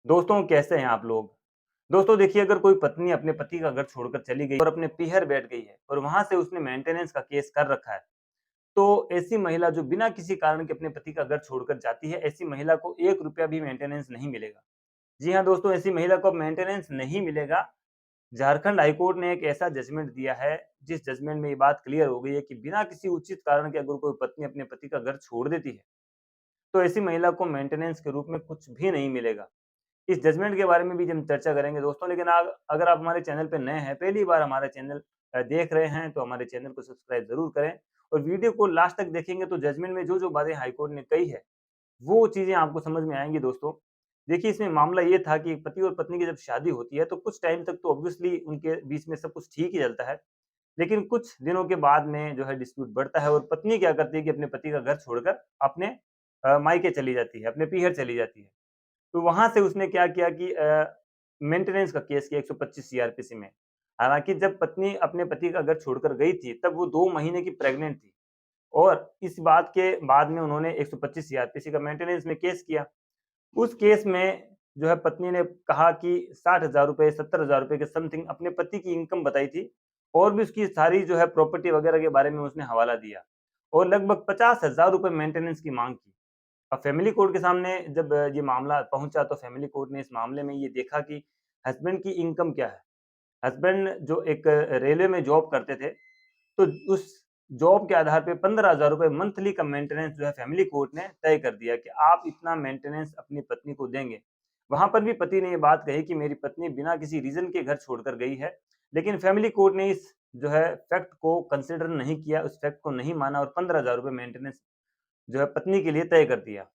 दोस्तों कैसे हैं आप लोग? दोस्तों देखिए अगर कोई पत्नी अपने पति का घर छोड़कर चली गई और अपने पीहर बैठ गई है और वहाँ से उसने मेंटेनेंस का केस कर रखा है, तो ऐसी महिला जो बिना किसी कारण के अपने पति का घर छोड़कर जाती है, ऐसी महिला को ₹1 भी मेंटेनेंस नहीं मिलेगा। जी हाँ दोस्तों, ऐसी महिला को अब मेंटेनेंस नहीं मिलेगा। झारखंड हाई कोर्ट ने एक ऐसा जजमेंट दिया है, जिस जजमेंट में ये बात क्लियर हो गई है कि बिना किसी उचित कारण के अगर कोई पत्नी अपने पति का घर छोड़ देती है, तो ऐसी महिला को मेंटेनेंस के रूप में कुछ भी नहीं मिलेगा। इस जजमेंट के बारे में भी हम चर्चा करेंगे दोस्तों, लेकिन अगर आप हमारे चैनल पे नए हैं, पहली बार हमारा चैनल देख रहे हैं, तो हमारे चैनल को सब्सक्राइब ज़रूर करें और वीडियो को लास्ट तक देखेंगे तो जजमेंट में जो-जो बातें हाई कोर्ट ने कही है, वो चीज़ें आपको समझ में आएँगी दोस्तों। देखिए, इसमें मामला ये था कि पति और पत्नी की जब शादी होती है, तो कुछ टाइम तक तो ऑब्वियसली उनके बीच में सब कुछ ठीक ही चलता है। लेकिन कुछ दिनों के बाद में जो है डिस्प्यूट बढ़ता है और पत्नी क्या करती है कि अपने पति का घर छोड़कर अपने मायके चली जाती है, अपने पीहर चली जाती है। तो वहाँ से उसने क्या किया कि मेंटेनेंस का केस किया 125 सीआरपीसी में। हालाँकि जब पत्नी अपने पति का घर छोड़कर गई थी, तब वो 2 महीने की प्रेग्नेंट थी और इस बात के बाद में उन्होंने 125 सीआरपीसी का मेंटेनेंस में केस किया। उस केस में जो है पत्नी ने कहा कि 60,000 रुपए, 70,000 रुपए के समथिंग अपने पति की इनकम बताई थी और भी उसकी सारी जो है प्रॉपर्टी वगैरह के बारे में उसने हवाला दिया और लगभग 50,000 रुपए मेंटेनेंस की माँग की। अब फैमिली कोर्ट के सामने जब ये मामला पहुँचा तो फैमिली कोर्ट ने इस मामले में ये देखा कि हस्बैंड की इनकम क्या है। हस्बैंड जो एक रेलवे में जॉब करते थे, तो उस जॉब के आधार पे 15,000 रुपए मंथली का मेंटेनेंस जो है फैमिली कोर्ट ने तय कर दिया कि आप इतना मेंटेनेंस अपनी पत्नी को देंगे। वहाँ पर भी पति ने ये बात कही कि मेरी पत्नी बिना किसी रीज़न के घर छोड़कर गई है, लेकिन फैमिली कोर्ट ने इस जो है फैक्ट को कंसिडर नहीं किया, उस फैक्ट को नहीं माना और 15,000 रुपए मेंटेनेंस जो है पत्नी के लिए तय कर दिया।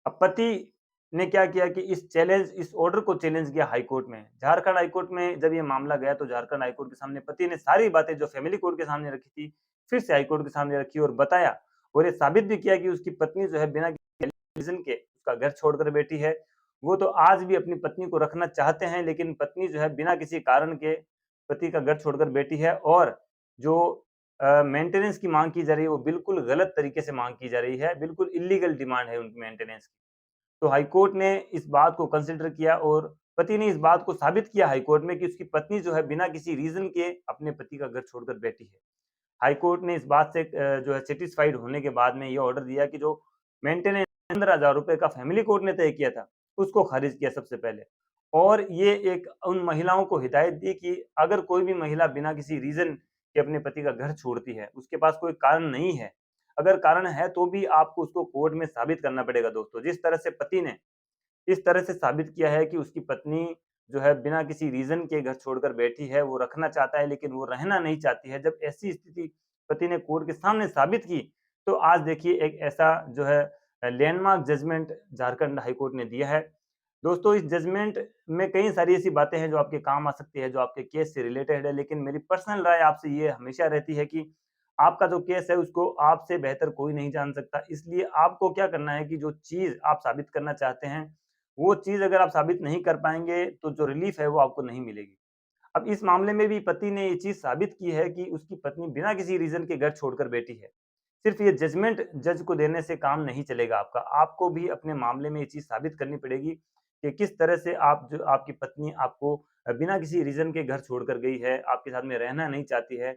अब पति ने क्या किया कि इस ऑर्डर को चैलेंज किया हाई कोर्ट में। झारखंड हाई कोर्ट में जब ये मामला गया तो झारखंड हाई कोर्ट के सामने पति ने सारी बातें जो फैमिली कोर्ट के सामने रखी थी, फिर से हाई कोर्ट के सामने रखी और बताया और ये साबित भी किया कि उसकी पत्नी जो है बिना किसी रीज़न के उसका घर छोड़कर बैठी है। वो तो आज भी अपनी पत्नी को रखना चाहते हैं, लेकिन पत्नी जो है बिना किसी कारण के पति का घर छोड़कर बैठी है और जो मेंटेनेंस की माँग की जा रही है, वो बिल्कुल गलत तरीके से माँग की जा रही है, बिल्कुल इल्लीगल डिमांड है उनकी मेंटेनेंस की। तो हाई कोर्ट ने इस बात को कंसिडर किया और पति ने इस बात को साबित किया हाई कोर्ट में कि उसकी पत्नी जो है बिना किसी रीज़न के अपने पति का घर छोड़कर बैठी है। हाई कोर्ट ने इस बात से जो है सैटिस्फाइड होने के बाद में ये ऑर्डर दिया कि जो मेंटेनेंस 15,000 रुपए का फैमिली कोर्ट ने तय किया था, उसको खारिज किया सबसे पहले। और ये एक उन महिलाओं को हिदायत दी कि अगर कोई भी महिला बिना किसी रीज़न के अपने पति का घर छोड़ती है, उसके पास कोई कारण नहीं है, अगर कारण है तो भी आपको उसको कोर्ट में साबित करना पड़ेगा दोस्तों। जिस तरह से पति ने इस तरह से साबित किया है कि उसकी पत्नी जो है बिना किसी रीज़न के घर छोड़कर बैठी है, वो रखना चाहता है लेकिन वो रहना नहीं चाहती है। जब ऐसी स्थिति पति ने कोर्ट के सामने साबित की, तो आज देखिए एक ऐसा जो है landmark judgement Jharkhand high court ने दिया है। दोस्तों इस जजमेंट में कई सारी ऐसी बातें हैं जो आपके काम आ सकती है, जो आपके केस से रिलेटेड है, लेकिन मेरी पर्सनल राय आपसे ये हमेशा रहती है कि आपका जो केस है उसको आपसे बेहतर कोई नहीं जान सकता। इसलिए आपको क्या करना है कि जो चीज़ आप साबित करना चाहते हैं, वो चीज़ अगर आप साबित नहीं कर पाएँगे, तो जो रिलीफ़ है वो आपको नहीं मिलेगी। अब इस मामले में भी पति ने ये चीज़ साबित की है कि उसकी पत्नी बिना किसी रीज़न के घर छोड़कर बैठी है। सिर्फ़ ये जजमेंट जज को देने से काम नहीं चलेगा आपका। आपको भी अपने मामले में ये चीज़ साबित करनी पड़ेगी कि किस तरह से आप जो आपकी पत्नी आपको बिना किसी रीज़न के घर छोड़कर गई है, आपके साथ में रहना नहीं चाहती है।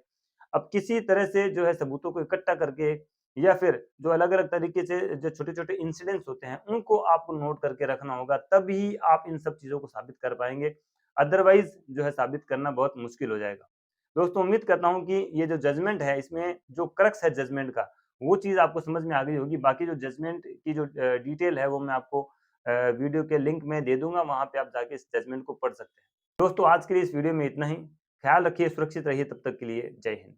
अब किसी तरह से जो है सबूतों को इकट्ठा करके या फिर जो अलग-अलग तरीके से जो छोटे-छोटे इंसिडेंट्स होते हैं, उनको आपको नोट करके रखना होगा, तभी आप इन सब चीज़ों को साबित कर पाएँगे। अदरवाइज़ जो है साबित करना बहुत मुश्किल हो जाएगा। दोस्तों उम्मीद करता हूँ कि ये जो जजमेंट है, इसमें जो क्रक्स है जजमेंट का, वो चीज़ आपको समझ में आ गई होगी। बाकी जो जजमेंट की जो डिटेल है, वो मैं आपको वीडियो के लिंक में दे दूँगा, वहाँ पे आप जाके इस जजमेंट को पढ़ सकते हैं। दोस्तों आज के लिए इस वीडियो में इतना ही। ख़्याल रखिए, सुरक्षित रहिए, तब तक के लिए जय हिंद।